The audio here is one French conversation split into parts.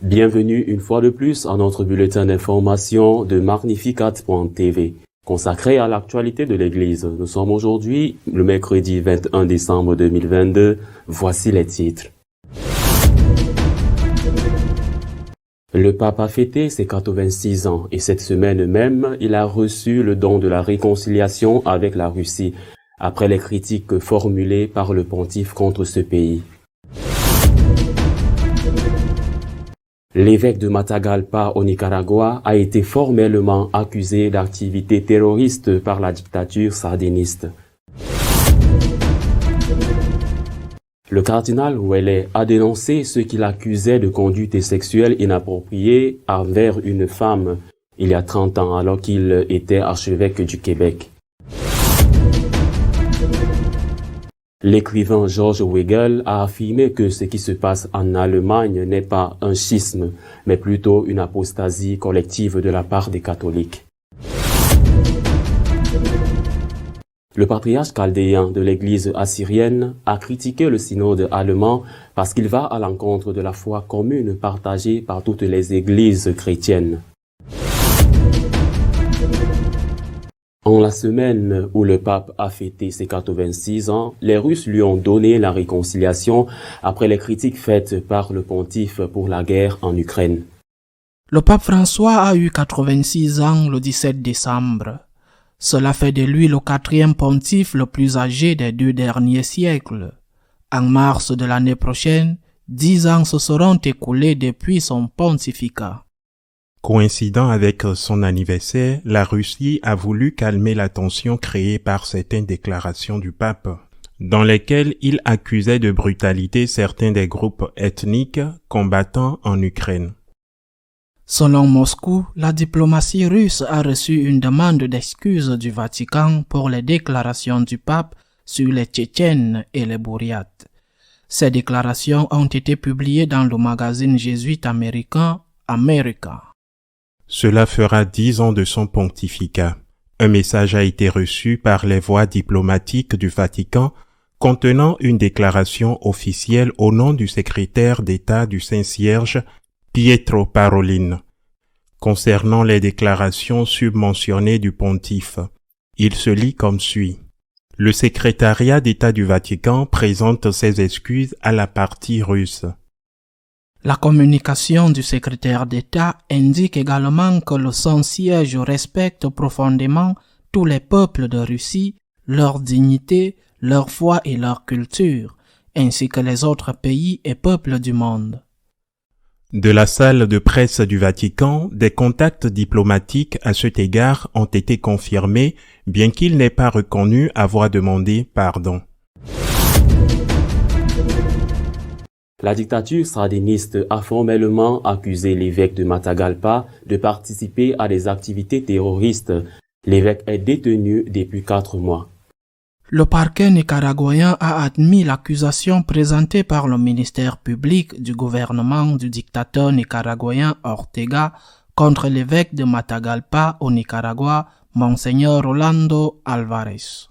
Bienvenue une fois de plus à notre bulletin d'information de Magnificat.tv, consacré à l'actualité de l'Église. Nous sommes aujourd'hui le mercredi 21 décembre 2022. Voici les titres. Le pape a fêté ses 86 ans et cette semaine même, il a reçu le don de la réconciliation avec la Russie, après les critiques formulées par le pontife contre ce pays. L'évêque de Matagalpa au Nicaragua a été formellement accusé d'activité terroriste par la dictature sandiniste. Le cardinal Ouellet a dénoncé ceux qu'il accusait de conduite sexuelle inappropriée envers une femme il y a 30 ans alors qu'il était archevêque du Québec. L'écrivain George Weigel a affirmé que ce qui se passe en Allemagne n'est pas un schisme, mais plutôt une apostasie collective de la part des catholiques. Le patriarche chaldéen de l'église assyrienne a critiqué le synode allemand parce qu'il va à l'encontre de la foi commune partagée par toutes les églises chrétiennes. En la semaine où le pape a fêté ses 86 ans, les Russes lui ont donné la réconciliation après les critiques faites par le pontife pour la guerre en Ukraine. Le pape François a eu 86 ans le 17 décembre. Cela fait de lui le 4e pontife le plus âgé des 2 derniers siècles. En mars de l'année prochaine, 10 ans se seront écoulés depuis son pontificat. Coïncidant avec son anniversaire, la Russie a voulu calmer la tension créée par certaines déclarations du pape, dans lesquelles il accusait de brutalité certains des groupes ethniques combattant en Ukraine. Selon Moscou, la diplomatie russe a reçu une demande d'excuses du Vatican pour les déclarations du pape sur les Tchétchènes et les Bouriates. Ces déclarations ont été publiées dans le magazine jésuite américain America. Cela fera 10 ans de son pontificat. Un message a été reçu par les voies diplomatiques du Vatican contenant une déclaration officielle au nom du secrétaire d'État du Saint-Cierge, Pietro Parolin. Concernant les déclarations submentionnées du pontife, il se lit comme suit. Le secrétariat d'État du Vatican présente ses excuses à la partie russe. La communication du secrétaire d'État indique également que le Saint-Siège respecte profondément tous les peuples de Russie, leur dignité, leur foi et leur culture, ainsi que les autres pays et peuples du monde. De la salle de presse du Vatican, des contacts diplomatiques à cet égard ont été confirmés, bien qu'il n'ait pas reconnu avoir demandé pardon. La dictature sandiniste a formellement accusé l'évêque de Matagalpa de participer à des activités terroristes. L'évêque est détenu depuis 4 mois. Le parquet nicaraguayen a admis l'accusation présentée par le ministère public du gouvernement du dictateur nicaraguayen Ortega contre l'évêque de Matagalpa au Nicaragua, Monseigneur Rolando Alvarez.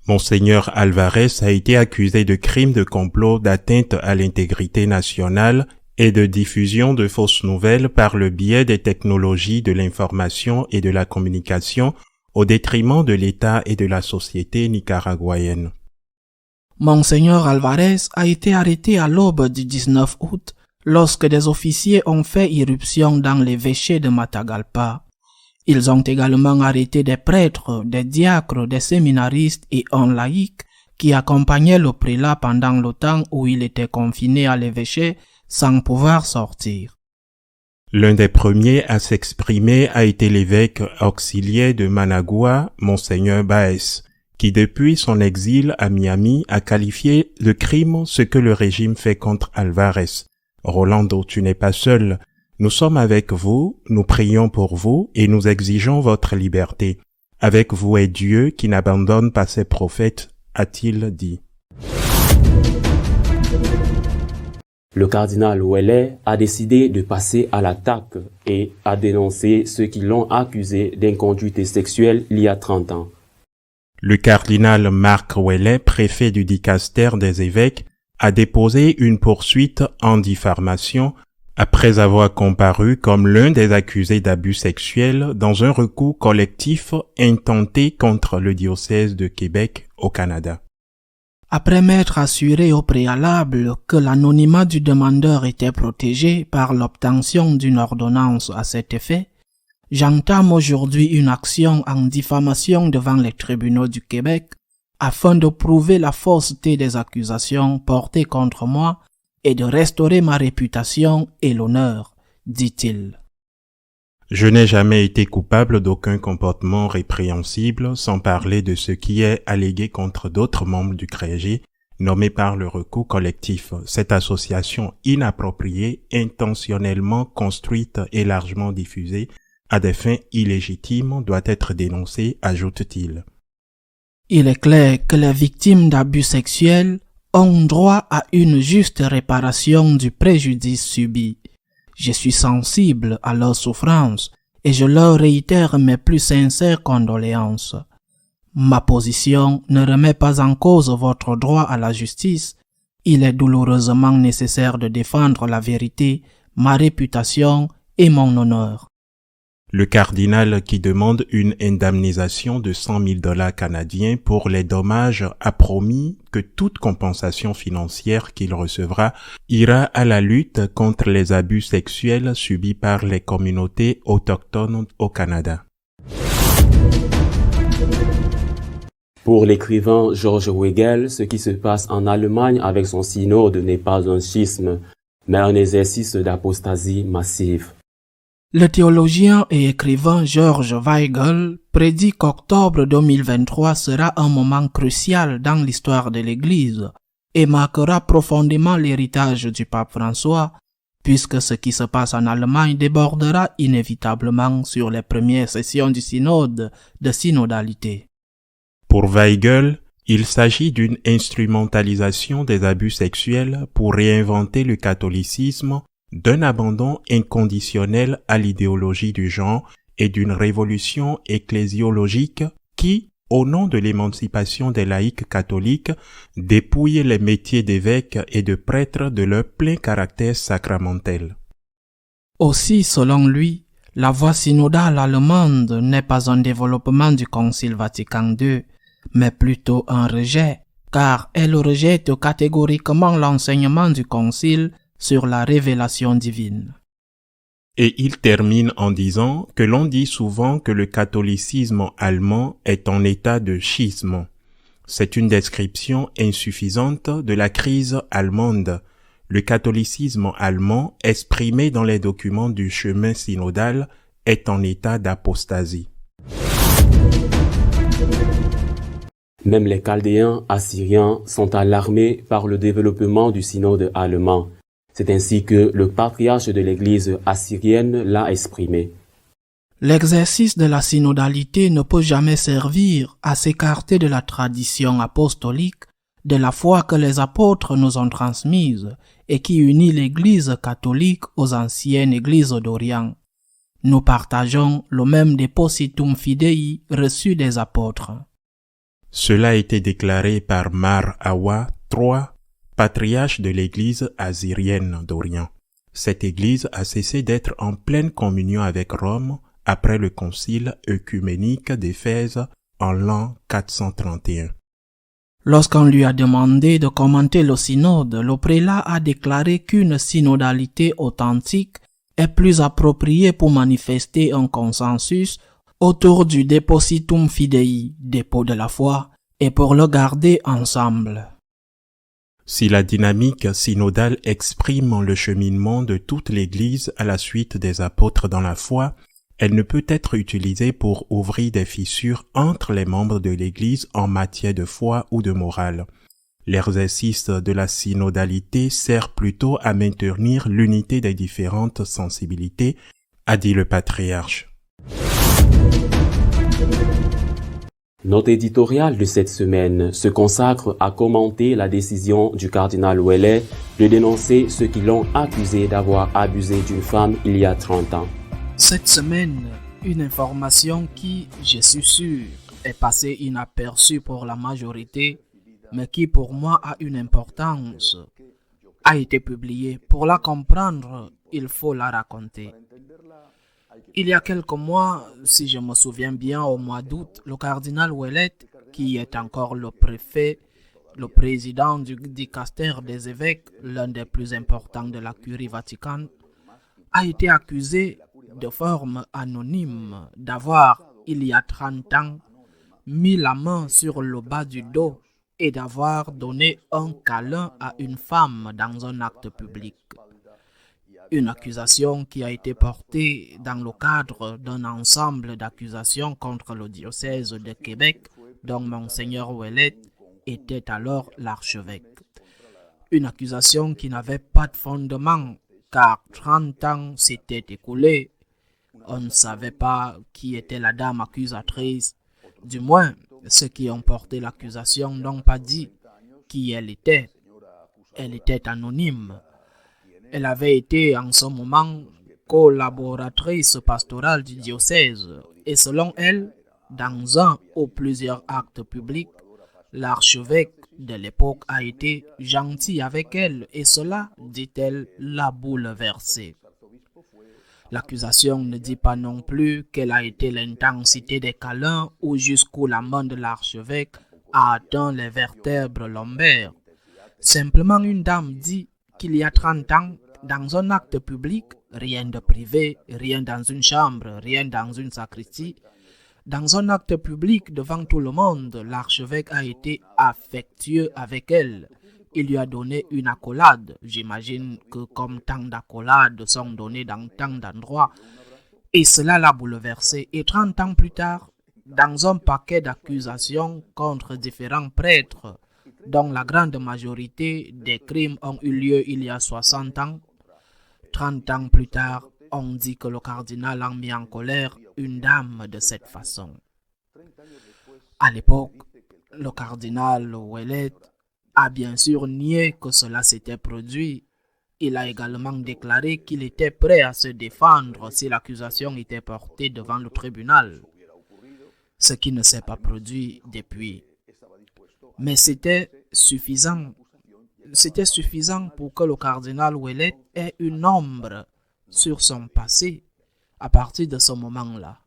Monseigneur Alvarez a été accusé de crimes de complot, d'atteinte à l'intégrité nationale et de diffusion de fausses nouvelles par le biais des technologies de l'information et de la communication au détriment de l'État et de la société nicaraguayenne. Monseigneur Alvarez a été arrêté à l'aube du 19 août lorsque des officiers ont fait irruption dans l'évêché de Matagalpa. Ils ont également arrêté des prêtres, des diacres, des séminaristes et un laïc qui accompagnaient le prélat pendant le temps où il était confiné à l'évêché sans pouvoir sortir. L'un des premiers à s'exprimer a été l'évêque auxiliaire de Managua, Monseigneur Baez, qui depuis son exil à Miami a qualifié de crime ce que le régime fait contre Alvarez. Rolando, tu n'es pas seul. Nous sommes avec vous, nous prions pour vous et nous exigeons votre liberté. Avec vous est Dieu qui n'abandonne pas ses prophètes, a-t-il dit. Le cardinal Ouellet a décidé de passer à l'attaque et a dénoncé ceux qui l'ont accusé d'inconduite sexuelle il y a 30 ans. Le cardinal Marc Ouellet, préfet du dicaster des évêques, a déposé une poursuite en diffamation après avoir comparu comme l'un des accusés d'abus sexuels dans un recours collectif intenté contre le diocèse de Québec au Canada. Après m'être assuré au préalable que l'anonymat du demandeur était protégé par l'obtention d'une ordonnance à cet effet, j'entame aujourd'hui une action en diffamation devant les tribunaux du Québec afin de prouver la fausseté des accusations portées contre moi et de restaurer ma réputation et l'honneur, dit-il. Je n'ai jamais été coupable d'aucun comportement répréhensible, sans parler de ce qui est allégué contre d'autres membres du clergé, nommés par le recours collectif. Cette association inappropriée, intentionnellement construite et largement diffusée, à des fins illégitimes, doit être dénoncée, ajoute-t-il. Il est clair que les victimes d'abus sexuels ont droit à une juste réparation du préjudice subi. Je suis sensible à leurs souffrances et je leur réitère mes plus sincères condoléances. Ma position ne remet pas en cause votre droit à la justice. Il est douloureusement nécessaire de défendre la vérité, ma réputation et mon honneur. Le cardinal qui demande une indemnisation de 100 000 $ canadiens pour les dommages a promis que toute compensation financière qu'il recevra ira à la lutte contre les abus sexuels subis par les communautés autochtones au Canada. Pour l'écrivain Georges Weigel, ce qui se passe en Allemagne avec son synode n'est pas un schisme, mais un exercice d'apostasie massive. Le théologien et écrivain Georges Weigel prédit qu'octobre 2023 sera un moment crucial dans l'histoire de l'Église et marquera profondément l'héritage du pape François, puisque ce qui se passe en Allemagne débordera inévitablement sur les premières sessions du synode de synodalité. Pour Weigel, il s'agit d'une instrumentalisation des abus sexuels pour réinventer le catholicisme, d'un abandon inconditionnel à l'idéologie du genre et d'une révolution ecclésiologique qui, au nom de l'émancipation des laïcs catholiques, dépouille les métiers d'évêques et de prêtres de leur plein caractère sacramentel. Aussi, selon lui, la voie synodale allemande n'est pas un développement du Concile Vatican II, mais plutôt un rejet, car elle rejette catégoriquement l'enseignement du Concile sur la révélation divine. Et il termine en disant que l'on dit souvent que le catholicisme allemand est en état de schisme. C'est une description insuffisante de la crise allemande. Le catholicisme allemand, exprimé dans les documents du chemin synodal, est en état d'apostasie. Même les Chaldéens assyriens sont alarmés par le développement du synode allemand. C'est ainsi que le patriarche de l'Église assyrienne l'a exprimé. L'exercice de la synodalité ne peut jamais servir à s'écarter de la tradition apostolique, de la foi que les apôtres nous ont transmise et qui unit l'Église catholique aux anciennes églises d'Orient. Nous partageons le même depositum fidei reçu des apôtres. Cela a été déclaré par Mar Awa III, patriarche de l'Église assyrienne d'Orient. Cette Église a cessé d'être en pleine communion avec Rome après le concile œcuménique d'Éphèse en l'an 431. Lorsqu'on lui a demandé de commenter le synode, le prélat a déclaré qu'une synodalité authentique est plus appropriée pour manifester un consensus autour du depositum fidei, dépôt de la foi, et pour le garder ensemble. Si la dynamique synodale exprime le cheminement de toute l'Église à la suite des apôtres dans la foi, elle ne peut être utilisée pour ouvrir des fissures entre les membres de l'Église en matière de foi ou de morale. L'exercice de la synodalité sert plutôt à maintenir l'unité des différentes sensibilités, a dit le patriarche. Notre éditorial de cette semaine se consacre à commenter la décision du cardinal Ouellet de dénoncer ceux qui l'ont accusé d'avoir abusé d'une femme il y a 30 ans. Cette semaine, une information qui, je suis sûr, est passée inaperçue pour la majorité, mais qui pour moi a une importance, a été publiée. Pour la comprendre, il faut la raconter. Il y a quelques mois, si je me souviens bien, au mois d'août, le cardinal Ouellet, qui est encore le préfet, le président du dicaster des évêques, l'un des plus importants de la curie vaticane, a été accusé de forme anonyme d'avoir, il y a 30 ans, mis la main sur le bas du dos et d'avoir donné un câlin à une femme dans un acte public. Une accusation qui a été portée dans le cadre d'un ensemble d'accusations contre le diocèse de Québec, dont Monseigneur Ouellet était alors l'archevêque. Une accusation qui n'avait pas de fondement, car 30 ans s'étaient écoulés. On ne savait pas qui était la dame accusatrice. Du moins, ceux qui ont porté l'accusation n'ont pas dit qui elle était. Elle était anonyme. Elle avait été en ce moment collaboratrice pastorale du diocèse et selon elle, dans un ou plusieurs actes publics, l'archevêque de l'époque a été gentil avec elle et cela, dit-elle, l'a bouleversée. L'accusation ne dit pas non plus quelle a été l'intensité des câlins ou jusqu'où la main de l'archevêque a atteint les vertèbres lombaires. Simplement une dame dit qu'il y a 30 ans, dans un acte public, rien de privé, rien dans une chambre, rien dans une sacristie, dans un acte public devant tout le monde, l'archevêque a été affectueux avec elle. Il lui a donné une accolade. J'imagine que comme tant d'accolades sont données dans tant d'endroits. Et cela l'a bouleversé. Et 30 ans plus tard, dans un paquet d'accusations contre différents prêtres, dont la grande majorité des crimes ont eu lieu il y a 60 ans, 30 ans plus tard, on dit que le cardinal a mis en colère une dame de cette façon. À l'époque, le cardinal Ouellet a bien sûr nié que cela s'était produit. Il a également déclaré qu'il était prêt à se défendre si l'accusation était portée devant le tribunal, ce qui ne s'est pas produit depuis. Mais c'était suffisant pour que le cardinal Ouellet ait une ombre sur son passé à partir de ce moment-là.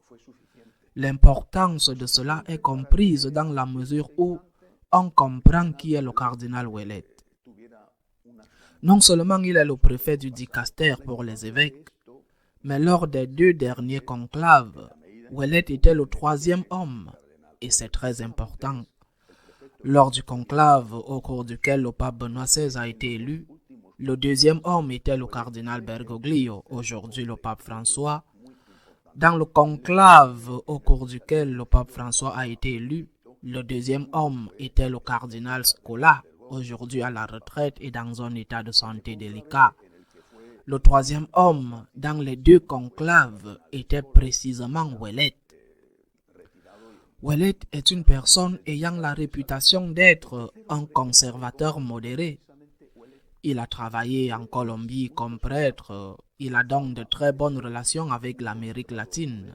L'importance de cela est comprise dans la mesure où on comprend qui est le cardinal Ouellet. Non seulement il est le préfet du dicaster pour les évêques, mais lors des 2 derniers conclaves, Ouellet était le 3e homme, et c'est très important. Lors du conclave au cours duquel le pape Benoît XVI a été élu, le 2e homme était le cardinal Bergoglio, aujourd'hui le pape François. Dans le conclave au cours duquel le pape François a été élu, le 2e homme était le cardinal Scola, aujourd'hui à la retraite et dans un état de santé délicat. Le 3e homme dans les 2 conclaves était précisément Ouellet. Ouellet est une personne ayant la réputation d'être un conservateur modéré. Il a travaillé en Colombie comme prêtre. Il a donc de très bonnes relations avec l'Amérique latine.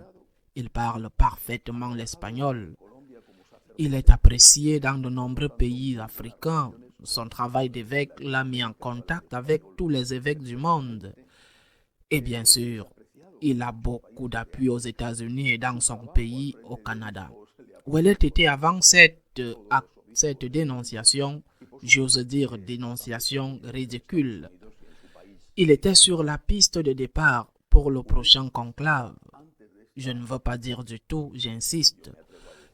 Il parle parfaitement l'espagnol. Il est apprécié dans de nombreux pays africains. Son travail d'évêque l'a mis en contact avec tous les évêques du monde. Et bien sûr, il a beaucoup d'appui aux États-Unis et dans son pays, au Canada. Ouellet était avant cette dénonciation, j'ose dire dénonciation ridicule. Il était sur la piste de départ pour le prochain conclave. Je ne veux pas dire du tout, j'insiste.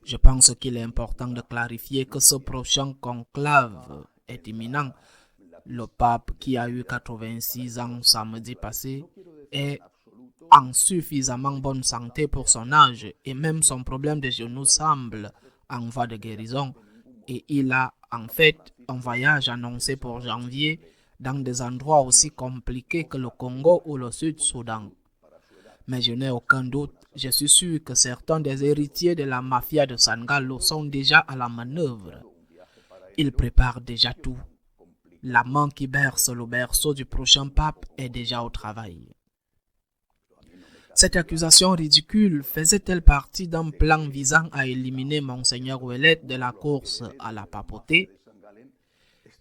Je pense qu'il est important de clarifier que ce prochain conclave est imminent. Le pape, qui a eu 86 ans samedi passé, est en suffisamment bonne santé pour son âge et même son problème de genou semble en voie de guérison. Et il a en fait un voyage annoncé pour janvier dans des endroits aussi compliqués que le Congo ou le Sud-Soudan. Mais je n'ai aucun doute, je suis sûr que certains des héritiers de la mafia de San Gallo sont déjà à la manœuvre. Ils préparent déjà tout. La main qui berce le berceau du prochain pape est déjà au travail. Cette accusation ridicule faisait-elle partie d'un plan visant à éliminer Monseigneur Ouellet de la course à la papauté?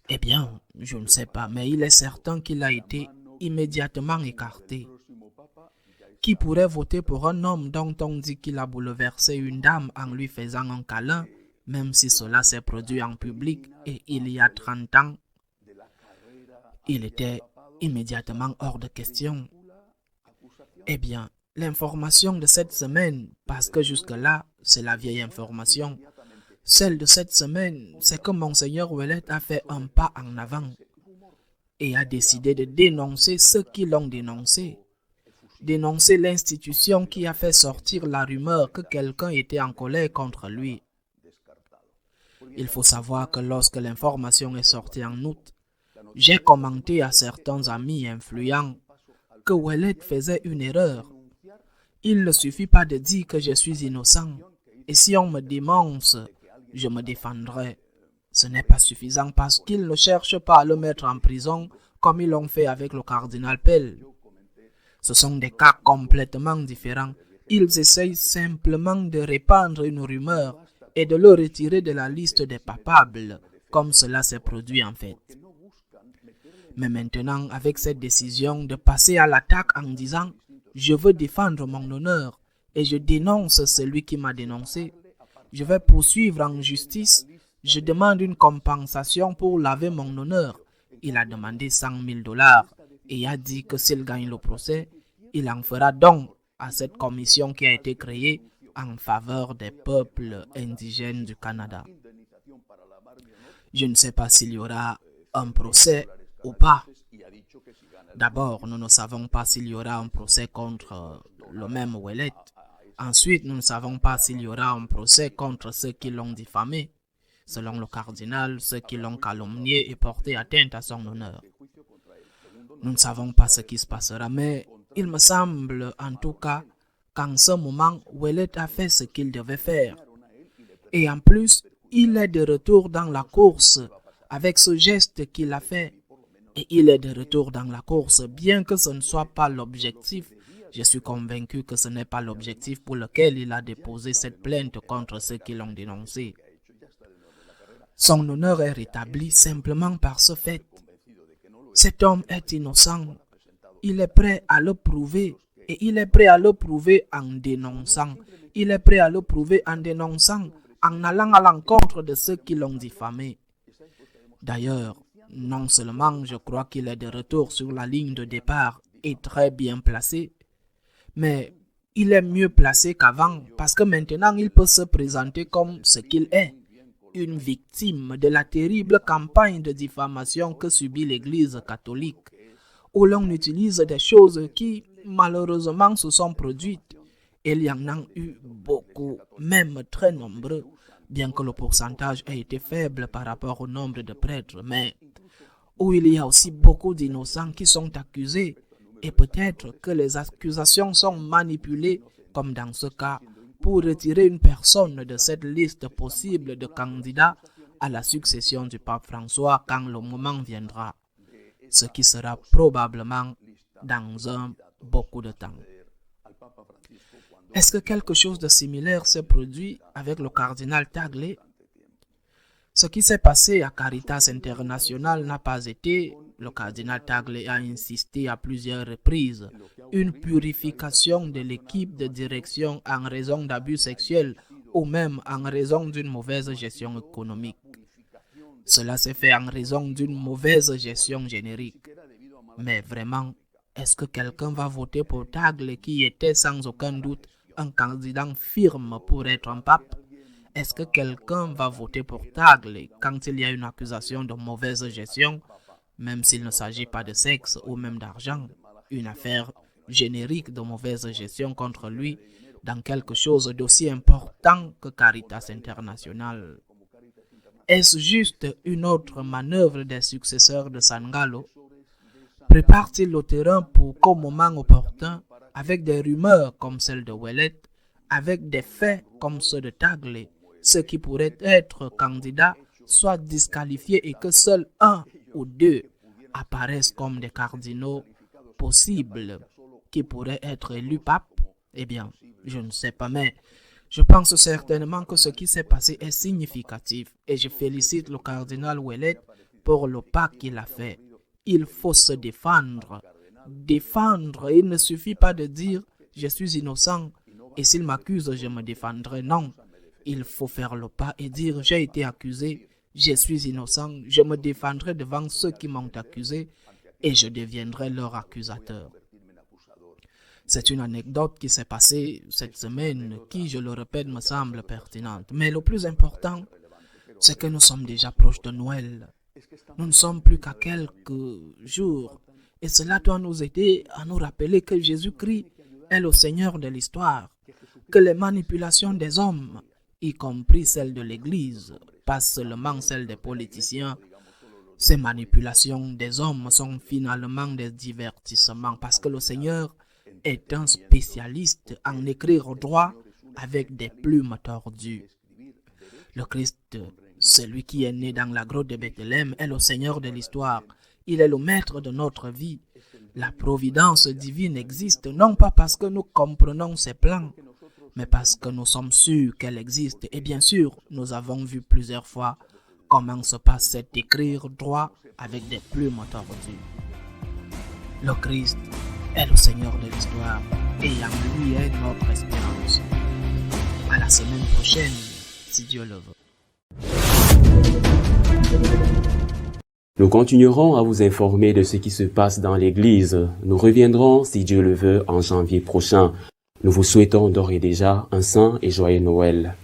Eh bien, je ne sais pas, mais il est certain qu'il a été immédiatement écarté. Qui pourrait voter pour un homme dont on dit qu'il a bouleversé une dame en lui faisant un câlin, même si cela s'est produit en public et il y a 30 ans? Il était immédiatement hors de question. Eh bien, l'information de cette semaine, parce que jusque-là, c'est la vieille information, celle de cette semaine, c'est que Monseigneur Ouellet a fait un pas en avant et a décidé de dénoncer ceux qui l'ont dénoncé. Dénoncer l'institution qui a fait sortir la rumeur que quelqu'un était en colère contre lui. Il faut savoir que lorsque l'information est sortie en août, j'ai commenté à certains amis influents que Ouellet faisait une erreur. Il ne suffit pas de dire que je suis innocent, et si on me dénonce, je me défendrai. Ce n'est pas suffisant parce qu'ils ne cherchent pas à le mettre en prison comme ils l'ont fait avec le cardinal Pell. Ce sont des cas complètement différents. Ils essayent simplement de répandre une rumeur et de le retirer de la liste des papables, comme cela s'est produit en fait. Mais maintenant, avec cette décision de passer à l'attaque en disant « Je veux défendre mon honneur et je dénonce celui qui m'a dénoncé. Je vais poursuivre en justice. Je demande une compensation pour laver mon honneur. » Il a demandé 100 000 $ et a dit que s'il gagne le procès, il en fera don à cette commission qui a été créée en faveur des peuples indigènes du Canada. Je ne sais pas s'il y aura un procès ou pas. D'abord, nous ne savons pas s'il y aura un procès contre le même Ouellet. Ensuite, nous ne savons pas s'il y aura un procès contre ceux qui l'ont diffamé. Selon le cardinal, ceux qui l'ont calomnié et porté atteinte à son honneur. Nous ne savons pas ce qui se passera, mais il me semble en tout cas qu'en ce moment, Ouellet a fait ce qu'il devait faire. Et en plus, il est de retour dans la course avec ce geste qu'il a fait. Et il est de retour dans la course, bien que ce ne soit pas l'objectif. Je suis convaincu que ce n'est pas l'objectif pour lequel il a déposé cette plainte contre ceux qui l'ont dénoncé. Son honneur est rétabli simplement par ce fait. Cet homme est innocent. Il est prêt à le prouver. Et il est prêt à le prouver en dénonçant. Il est prêt à le prouver en dénonçant, en allant à l'encontre de ceux qui l'ont diffamé. D'ailleurs, non seulement je crois qu'il est de retour sur la ligne de départ et très bien placé, mais il est mieux placé qu'avant parce que maintenant il peut se présenter comme ce qu'il est, une victime de la terrible campagne de diffamation que subit l'Église catholique, où l'on utilise des choses qui malheureusement se sont produites. Et il y en a eu beaucoup, même très nombreux, bien que le pourcentage ait été faible par rapport au nombre de prêtres, mais où il y a aussi beaucoup d'innocents qui sont accusés, et peut-être que les accusations sont manipulées, comme dans ce cas, pour retirer une personne de cette liste possible de candidats à la succession du pape François quand le moment viendra, ce qui sera probablement dans beaucoup de temps. Est-ce que quelque chose de similaire s'est produit avec le cardinal Tagle? Ce qui s'est passé à Caritas International n'a pas été, le cardinal Tagle a insisté à plusieurs reprises, une purification de l'équipe de direction en raison d'abus sexuels ou même en raison d'une mauvaise gestion économique. Cela s'est fait en raison d'une mauvaise gestion générique. Mais vraiment, est-ce que quelqu'un va voter pour Tagle qui était sans aucun doute un candidat firme pour être un pape? Est-ce que quelqu'un va voter pour Tagle quand il y a une accusation de mauvaise gestion, même s'il ne s'agit pas de sexe ou même d'argent, une affaire générique de mauvaise gestion contre lui dans quelque chose d'aussi important que Caritas International? Est-ce juste une autre manœuvre des successeurs de San Gallo? Prépare-t-il le terrain pour qu'au moment opportun, avec des rumeurs comme celle de Ouellet, avec des faits comme ceux de Tagle, ceux qui pourraient être candidats soient disqualifiés et que seuls un ou deux apparaissent comme des cardinaux possibles qui pourraient être élus pape, eh bien, je ne sais pas, mais je pense certainement que ce qui s'est passé est significatif et je félicite le cardinal Ouellet pour le pas qu'il a fait. Il faut se défendre. Défendre, il ne suffit pas de dire « je suis innocent et s'il m'accuse, je me défendrai ». Non, il faut faire le pas et dire « j'ai été accusé, je suis innocent, je me défendrai devant ceux qui m'ont accusé et je deviendrai leur accusateur ». C'est une anecdote qui s'est passée cette semaine qui, je le répète, me semble pertinente. Mais le plus important, c'est que nous sommes déjà proches de Noël. Nous ne sommes plus qu'à quelques jours. Et cela doit nous aider à nous rappeler que Jésus-Christ est le Seigneur de l'histoire, que les manipulations des hommes, y compris celles de l'Église, pas seulement celles des politiciens, ces manipulations des hommes sont finalement des divertissements parce que le Seigneur est un spécialiste en écrire droit avec des plumes tordues. Le Christ, celui qui est né dans la grotte de Bethléem, est le Seigneur de l'histoire. Il est le maître de notre vie. La providence divine existe non pas parce que nous comprenons ses plans, mais parce que nous sommes sûrs qu'elle existe. Et bien sûr, nous avons vu plusieurs fois comment se passe cet écrire droit avec des plumes tordues. Le Christ est le Seigneur de l'histoire et en lui est notre espérance. À la semaine prochaine, si Dieu le veut. Nous continuerons à vous informer de ce qui se passe dans l'Église. Nous reviendrons, si Dieu le veut, en janvier prochain. Nous vous souhaitons d'ores et déjà un saint et joyeux Noël.